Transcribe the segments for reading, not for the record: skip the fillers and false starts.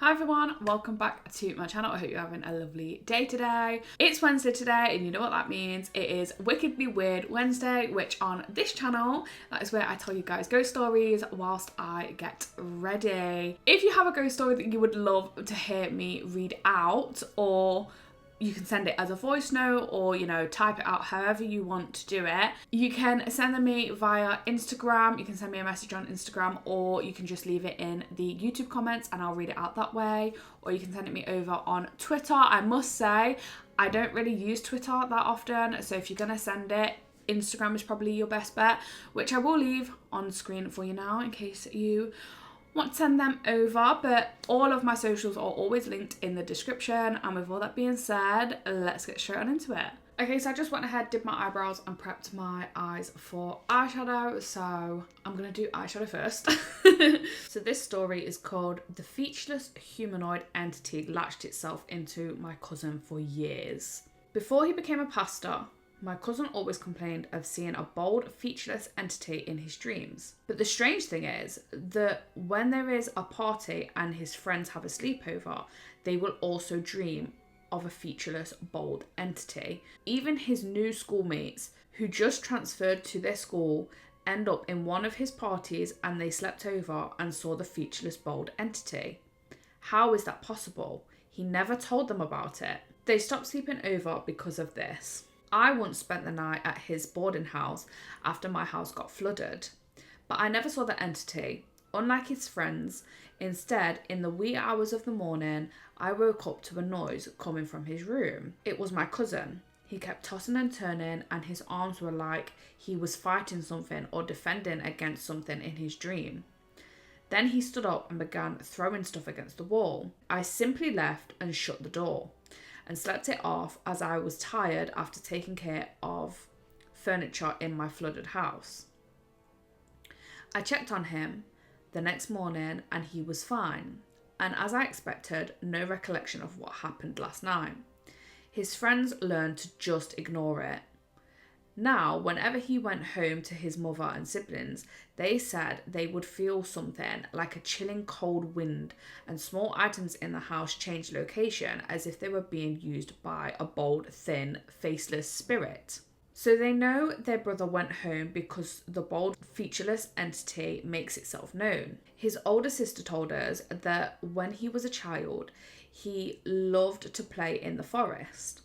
Hi everyone, welcome back to my channel. I hope you're having a lovely day today. It's Wednesday today and you know what that means. It is Wickedly Weird Wednesday, which on this channel, that is where I tell you guys ghost stories whilst I get ready. If you have a ghost story that you would love to hear me read out, or you can send it as a voice note or, type it out however you want to do it. You can send them me via Instagram. You can send me a message on Instagram, or you can just leave it in the YouTube comments and I'll read it out that way. Or you can send it me over on Twitter. I must say, I don't really use Twitter that often. So if you're going to send it, Instagram is probably your best bet, which I will leave on screen for you now in case you want to send them over. But all of my socials are always linked in the description. And with all that being said, let's get straight on into it. Okay, so I just went ahead, did my eyebrows and prepped my eyes for eyeshadow. So I'm gonna do eyeshadow first. So this story is called "The Featureless Humanoid Entity Latched Itself into My Cousin for Years." Before he became a pastor, my cousin always complained of seeing a bold, featureless entity in his dreams. But the strange thing is that when there is a party and his friends have a sleepover, they will also dream of a featureless, bold entity. Even his new schoolmates, who just transferred to their school, end up in one of his parties and they slept over and saw the featureless, bold entity. How is that possible? He never told them about it. They stopped sleeping over because of this. I once spent the night at his boarding house after my house got flooded, but I never saw the entity. Unlike his friends, instead, in the wee hours of the morning, I woke up to a noise coming from his room. It was my cousin. He kept tossing and turning, and his arms were like he was fighting something or defending against something in his dream. Then he stood up and began throwing stuff against the wall. I simply left and shut the door and slept it off, as I was tired after taking care of furniture in my flooded house. I checked on him the next morning and he was fine, and as I expected, no recollection of what happened last night. His friends learned to just ignore it. Now, whenever he went home to his mother and siblings, they said they would feel something like a chilling cold wind, and small items in the house changed location as if they were being used by a bold, thin, faceless spirit. So they know their brother went home because the bold, featureless entity makes itself known. His older sister told us that when he was a child, he loved to play in the forest.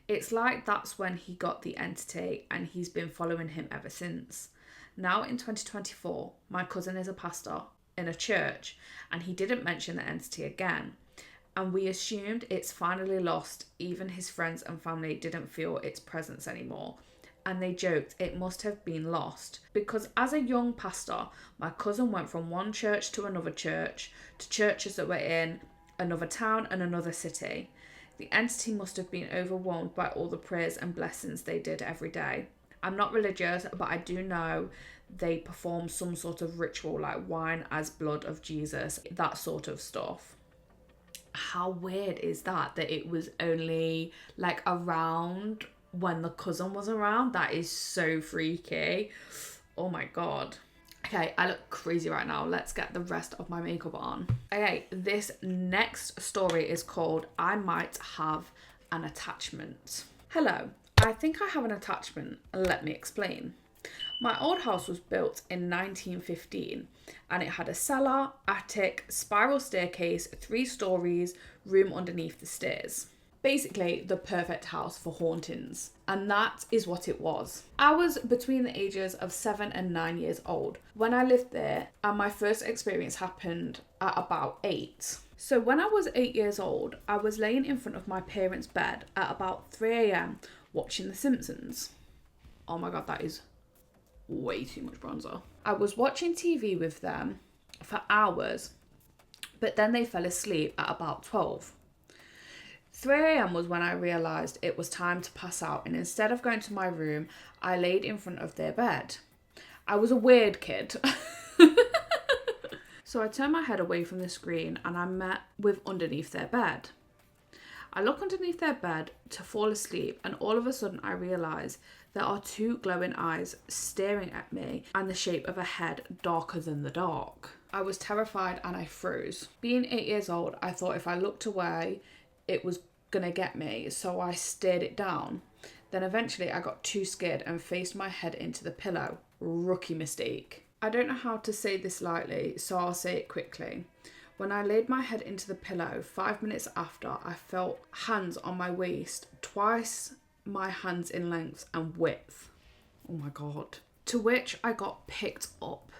It's like that's when he got the entity, and he's been following him ever since. Now in 2024, my cousin is a pastor in a church, and he didn't mention the entity again. And we assumed it's finally lost. Even his friends and family didn't feel its presence anymore. And they joked it must have been lost. Because as a young pastor, my cousin went from one church to another church, to churches that were in another town and another city. The entity must have been overwhelmed by all the prayers and blessings they did every day. I'm not religious, but I do know they perform some sort of ritual like wine as blood of Jesus, that sort of stuff. How weird is that it was only like around when the cousin was around? That is so freaky. Oh my God. Okay, I look crazy right now. Let's get the rest of my makeup on. Okay, this next story is called "I Might Have an Attachment." Hello, I think I have an attachment. Let me explain. My old house was built in 1915 and it had a cellar, attic, spiral staircase, 3 stories, room underneath the stairs. Basically, the perfect house for hauntings. And that is what it was. I was between the ages of 7 and 9 years old when I lived there, and my first experience happened at about 8. So when I was 8 years old, I was laying in front of my parents' bed at about 3 a.m. watching The Simpsons. Oh my God, that is way too much bronzer. I was watching TV with them for hours, but then they fell asleep at about 12. 3 a.m. was when I realised it was time to pass out, and instead of going to my room, I laid in front of their bed. I was a weird kid. So I turned my head away from the screen and I met with underneath their bed. I look underneath their bed to fall asleep, and all of a sudden I realise There are two glowing eyes staring at me and the shape of a head darker than the dark. I was terrified and I froze. Being 8 years old, I thought if I looked away, it was gonna get me, so I stared it down. Then eventually I got too scared and faced my head into the pillow. Rookie mistake. I don't know how to say this lightly, so I'll say it quickly. When I laid my head into the pillow, 5 minutes after, I felt hands on my waist, twice my hands in length and width. Oh my God. To which I got picked up.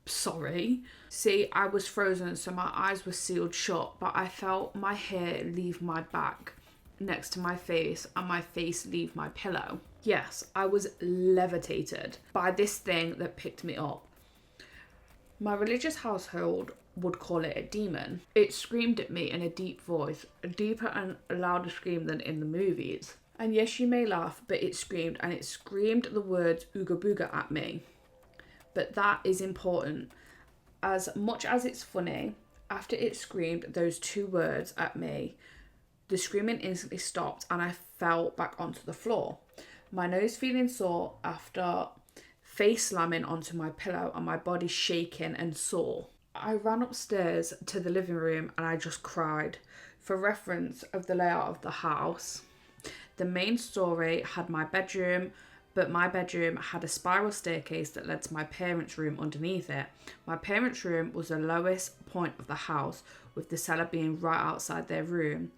Sorry. See, I was frozen, so my eyes were sealed shut, but I felt my hair leave my back next to my face and my face leave my pillow. Yes, I was levitated by this thing that picked me up. My religious household would call it a demon. It screamed at me in a deep voice, a deeper and louder scream than in the movies. And yes, you may laugh, but it screamed, and it screamed the words ooga booga at me. But that is important. As much as it's funny, after it screamed those two words at me, the screaming instantly stopped and I fell back onto the floor. My nose feeling sore after face slamming onto my pillow and my body shaking and sore. I ran upstairs to the living room and I just cried. For reference of the layout of the house, the main story had my bedroom, but my bedroom had a spiral staircase that led to my parents' room underneath it. My parents' room was the lowest point of the house, with the cellar being right outside their room.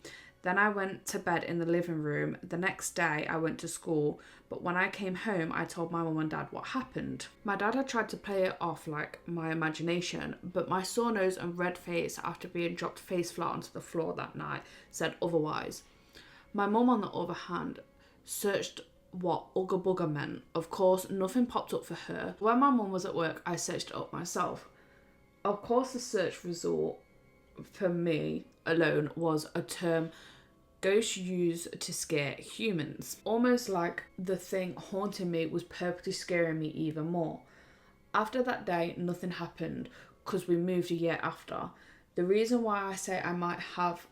Then I went to bed in the living room. The next day I went to school, but when I came home I told my mum and dad what happened. My dad had tried to play it off like my imagination, but my sore nose and red face after being dropped face flat onto the floor that night said otherwise. My mum, on the other hand, searched what Ugga Bugga meant. Of course, nothing popped up for her. When my mum was at work, I searched it up myself. Of course, the search result for me alone was a term ghosts use to scare humans. Almost like the thing haunting me was purposely scaring me even more. After that day, nothing happened because we moved a year after. The reason why I say I might have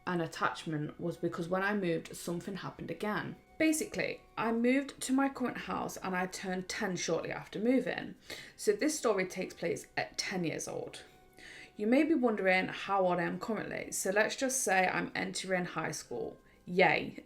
an attachment was because when I moved, something happened again. Basically, I moved to my current house and I turned 10 shortly after moving. So this story takes place at 10 years old. You may be wondering how old I am currently, so let's just say I'm entering high school. Yay!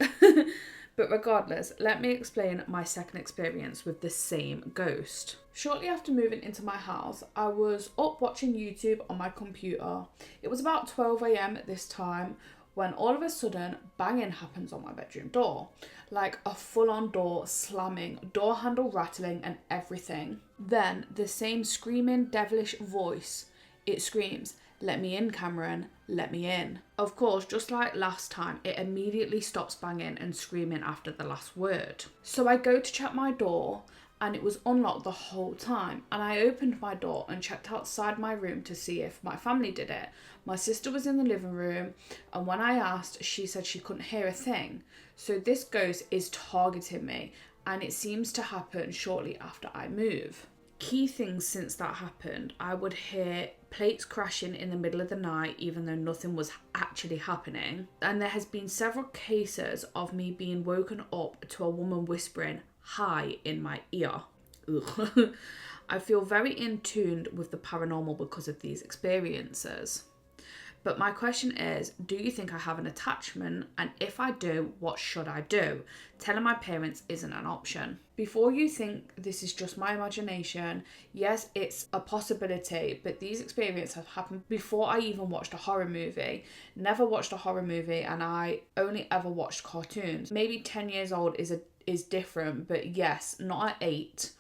But regardless, let me explain my second experience with the same ghost. Shortly after moving into my house, I was up watching YouTube on my computer. It was about 12 a.m. at this time when all of a sudden banging happens on my bedroom door. Like a full-on door slamming, door handle rattling and everything. Then the same screaming devilish voice. It screams, "Let me in, Cameron, let me in." Of course, just like last time, it immediately stops banging and screaming after the last word. So I go to check my door and it was unlocked the whole time. And I opened my door and checked outside my room to see if my family did it. My sister was in the living room and when I asked, she said she couldn't hear a thing. So this ghost is targeting me and it seems to happen shortly after I move. Key things since that happened, I would hear plates crashing in the middle of the night even though nothing was actually happening. And there has been several cases of me being woken up to a woman whispering "hi" in my ear. Ugh. I feel very in tune with the paranormal because of these experiences. But my question is, do you think I have an attachment? And if I do, what should I do? Telling my parents isn't an option. Before you think this is just my imagination, yes, it's a possibility, but these experiences have happened before I even watched a horror movie. Never watched a horror movie and I only ever watched cartoons. Maybe 10 years old is different, but yes, not at 8.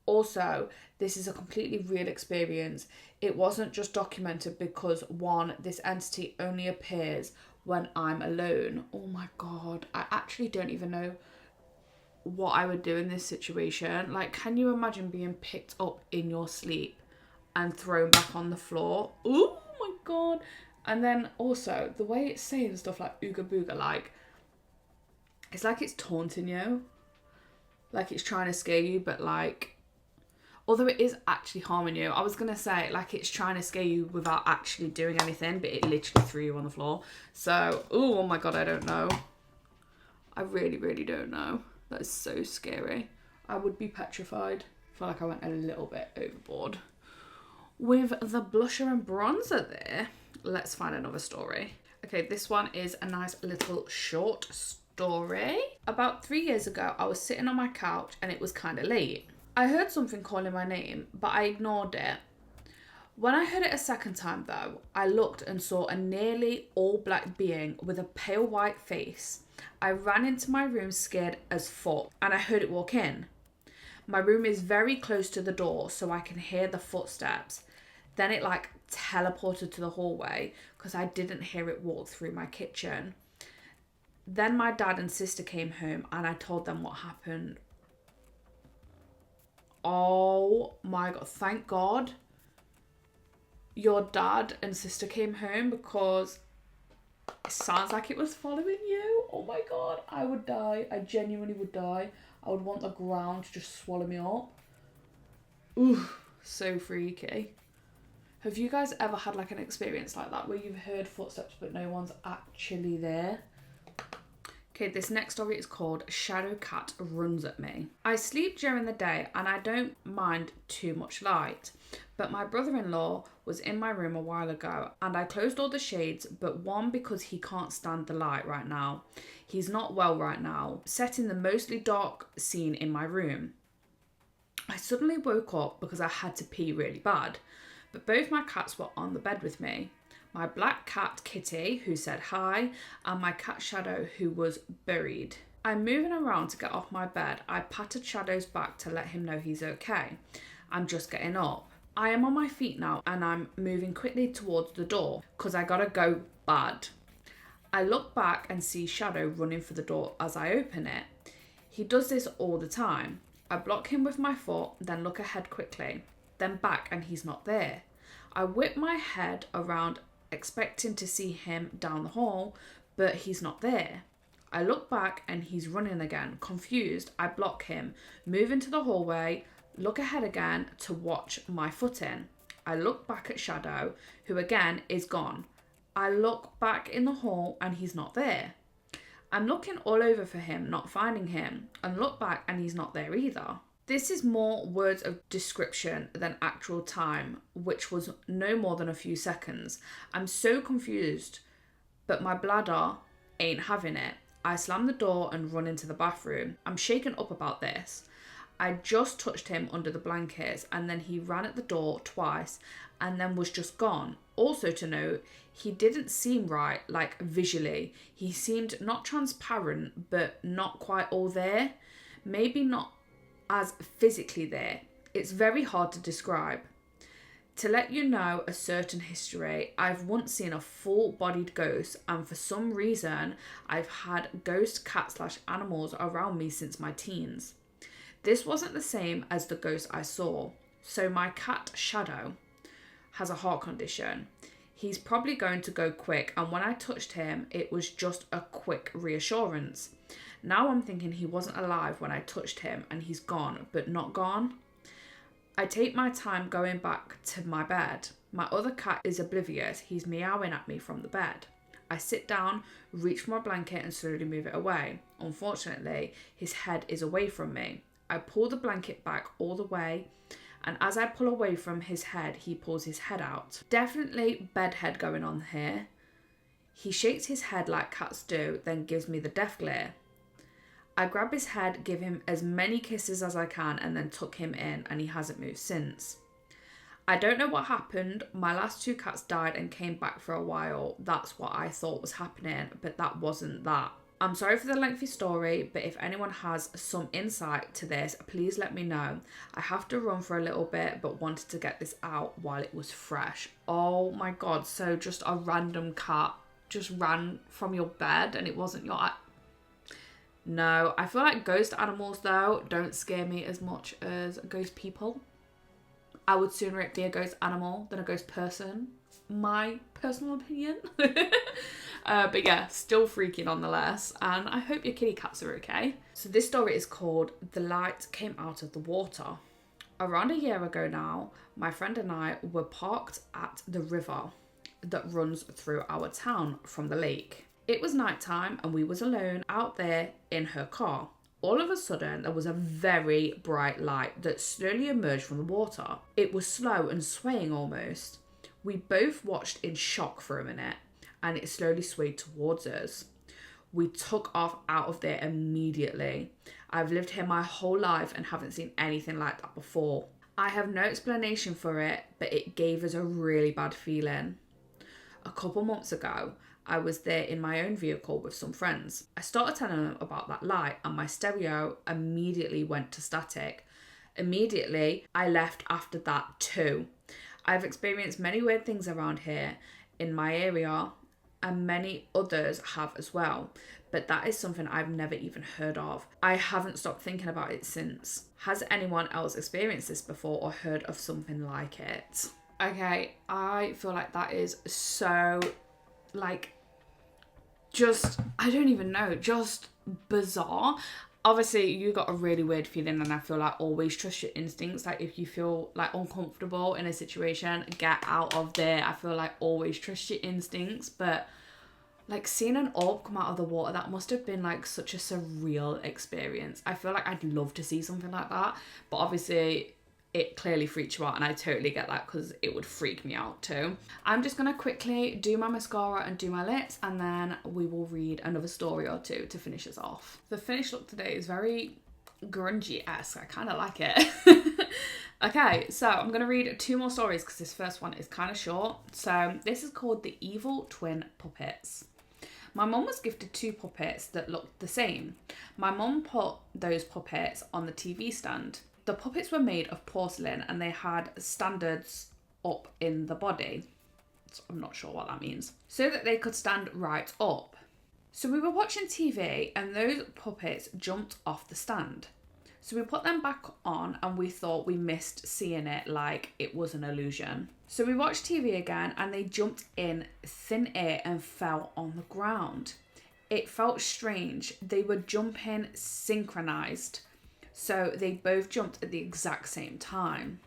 Also, this is a completely real experience. It wasn't just documented because, one, this entity only appears when I'm alone. Oh my God, I actually don't even know what I would do in this situation. Like, can you imagine being picked up in your sleep and thrown back on the floor? Oh my God. And then also, the way it's saying stuff like ooga booga, like, it's like it's taunting you. Like it's trying to scare you, but like, although it is actually harming you. I was going to say, like, it's trying to scare you without actually doing anything, but it literally threw you on the floor. So, oh my God, I don't know. I really, really don't know. That is so scary. I would be petrified. I feel like I went a little bit overboard. With the blusher and bronzer there, let's find another story. Okay, this one is a nice little short story. About 3 years ago, I was sitting on my couch and it was kind of late. I heard something calling my name, but I ignored it. When I heard it a second time though, I looked and saw a nearly all black being with a pale white face. I ran into my room scared as fuck and I heard it walk in. My room is very close to the door so I can hear the footsteps. Then it like teleported to the hallway because I didn't hear it walk through my kitchen. Then my dad and sister came home and I told them what happened. Oh my God, thank God your dad and sister came home, because it sounds like it was following you. Oh my God, I would die. I genuinely would die. I would want the ground to just swallow me up. Ooh, so freaky. Have you guys ever had like an experience like that where you've heard footsteps but no one's actually there? Okay, this next story is called Shadow Cat Runs at Me. I sleep during the day and I don't mind too much light, but my brother-in-law was in my room a while ago and I closed all the shades but one because he can't stand the light right now. He's not well right now, setting the mostly dark scene in my room. I suddenly woke up because I had to pee really bad, but both my cats were on the bed with me. My black cat Kitty, who said hi, and my cat Shadow, who was buried. I'm moving around to get off my bed. I patted Shadow's back to let him know he's okay. I'm just getting up. I am on my feet now and I'm moving quickly towards the door because I gotta go bad. I look back and see Shadow running for the door as I open it. He does this all the time. I block him with my foot, then look ahead quickly, then back and he's not there. I whip my head around expecting to see him down the hall, but he's not there. I look back and he's running again. Confused, I block him, move into the hallway, look ahead again to watch my footing. I look back at Shadow, who again is gone. I look back in the hall and he's not there. I'm looking all over for him, not finding him, and look back and he's not there either. This is more words of description than actual time, which was no more than a few seconds. I'm so confused, but my bladder ain't having it. I slam the door and run into the bathroom. I'm shaken up about this. I just touched him under the blankets and then he ran at the door twice and then was just gone. Also to note, he didn't seem right, like visually. He seemed not transparent, but not quite all there. Maybe not as physically there. It's very hard to describe. To let you know a certain history, I've once seen a full-bodied ghost and for some reason I've had ghost cat/animals around me since my teens. This wasn't the same as the ghost I saw. So my cat Shadow has a heart condition. He's probably going to go quick and when I touched him it was just a quick reassurance. Now I'm thinking he wasn't alive when I touched him and he's gone, but not gone. I take my time going back to my bed. My other cat is oblivious. He's meowing at me from the bed. I sit down, reach for my blanket and slowly move it away. Unfortunately, his head is away from me. I pull the blanket back all the way and as I pull away from his head, he pulls his head out. Definitely bedhead going on here. He shakes his head like cats do, then gives me the death glare. I grab his head, give him as many kisses as I can and then tuck him in and he hasn't moved since. I don't know what happened. My last two cats died and came back for a while. That's what I thought was happening, but that wasn't that. I'm sorry for the lengthy story, but if anyone has some insight to this, please let me know. I have to run for a little bit, but wanted to get this out while it was fresh. Oh my God, so just a random cat just ran from your bed and it wasn't your... No, I feel like ghost animals though don't scare me as much as ghost people. I would sooner it be a ghost animal than a ghost person. My personal opinion. But yeah, still freaky nonetheless. And I hope your kitty cats are okay. So this story is called The Light Came Out of the Water. Around a year ago now, my friend and I were parked at the river that runs through our town from the lake. It was nighttime and we was alone out there in her car. All of a sudden, there was a very bright light that slowly emerged from the water. It was slow and swaying almost. We both watched in shock for a minute, and it slowly swayed towards us. We took off out of there immediately. I've lived here my whole life and haven't seen anything like that before. I have no explanation for it, but it gave us a really bad feeling. A couple months ago, I was there in my own vehicle with some friends. I started telling them about that light and my stereo immediately went to static. Immediately, I left after that too. I've experienced many weird things around here in my area and many others have as well, but that is something I've never even heard of. I haven't stopped thinking about it since. Has anyone else experienced this before or heard of something like it? Okay, I feel like that is so, like, just, I don't even know, just bizarre. Obviously, you got a really weird feeling, and I feel like always trust your instincts. Like, if you feel like uncomfortable in a situation, get out of there. I feel like always trust your instincts. But like, seeing an orb come out of the water, that must have been like such a surreal experience. I feel like I'd love to see something like that, but obviously it clearly freaks you out, and I totally get that because it would freak me out too. I'm just gonna quickly do my mascara and do my lips, and then we will read another story or two to finish us off. The finished look today is very grungy-esque. I kind of like it. Okay, so I'm gonna read two more stories because this first one is kind of short. So this is called The Evil Twin Puppets. My mum was gifted two puppets that looked the same. My mum put those puppets on the TV stand. The puppets were made of porcelain and they had standards up in the body. So I'm not sure what that means. So that they could stand right up. So we were watching TV and those puppets jumped off the stand. So we put them back on and we thought we missed seeing it, like it was an illusion. So we watched TV again and they jumped in thin air and fell on the ground. It felt strange. They were jumping synchronized. So they both jumped at the exact same time.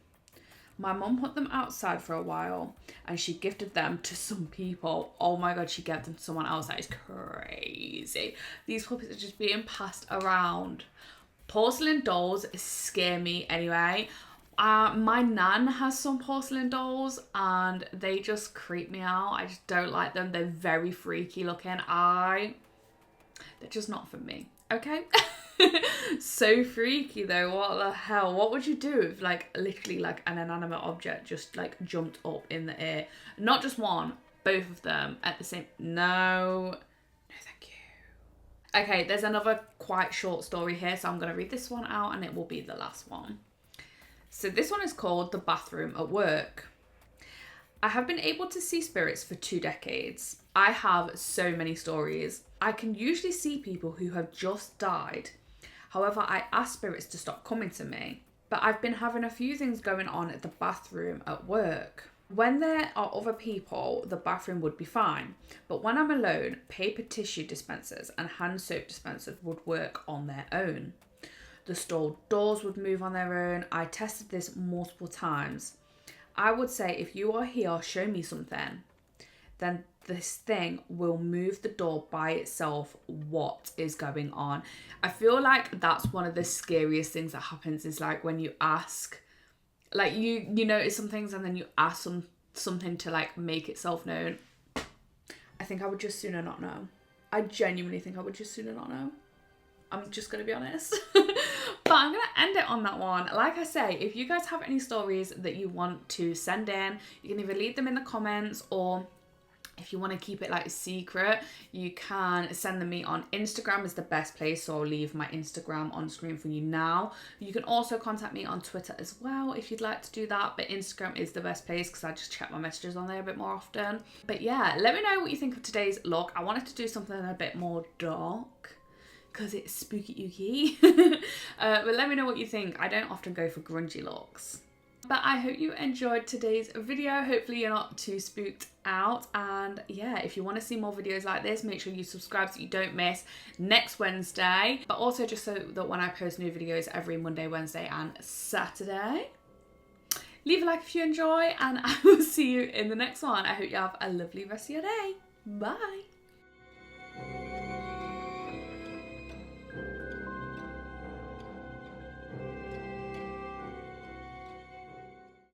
My mum put them outside for a while and she gifted them to some people. Oh my God, she gave them to someone else. That is crazy. These puppets are just being passed around. Porcelain dolls scare me anyway. My nan has some porcelain dolls and they just creep me out. I just don't like them. They're very freaky looking. They're just not for me. Okay. So freaky though. What the hell? What would you do if like literally like an inanimate object just like jumped up in the air? Not just one, both of them at the same. No thank you. Okay, there's another quite short story here, so I'm going to read this one out and it will be the last one. So this one is called The Bathroom at Work. I have been able to see spirits for 2 decades. I have so many stories. I can usually see people who have just died. However, I ask spirits to stop coming to me. But I've been having a few things going on at the bathroom at work. When there are other people, the bathroom would be fine. But when I'm alone, paper tissue dispensers and hand soap dispensers would work on their own. The stall doors would move on their own. I tested this multiple times. I would say, if you are here, show me something. Then this thing will move the door by itself. What is going on? I feel like that's one of the scariest things that happens, is like when you ask, like you notice some things and then you ask something to like make itself known. I think I would just sooner not know. I genuinely think I would just sooner not know. I'm just going to be honest. But I'm going to end it on that one. Like I say, if you guys have any stories that you want to send in, you can either leave them in the comments, or if you want to keep it like a secret, you can send them me on Instagram is the best place. So I'll leave my Instagram on screen for you now. You can also contact me on Twitter as well if you'd like to do that. But Instagram is the best place because I just check my messages on there a bit more often. But yeah, let me know what you think of today's look. I wanted to do something a bit more dark because it's spooky ooky. But let me know what you think. I don't often go for grungy looks. But I hope you enjoyed today's video. Hopefully you're not too spooked out. And yeah, if you want to see more videos like this, make sure you subscribe so you don't miss next Wednesday. But also just so that when I post new videos every Monday, Wednesday and Saturday. Leave a like if you enjoy, and I will see you in the next one. I hope you have a lovely rest of your day. Bye.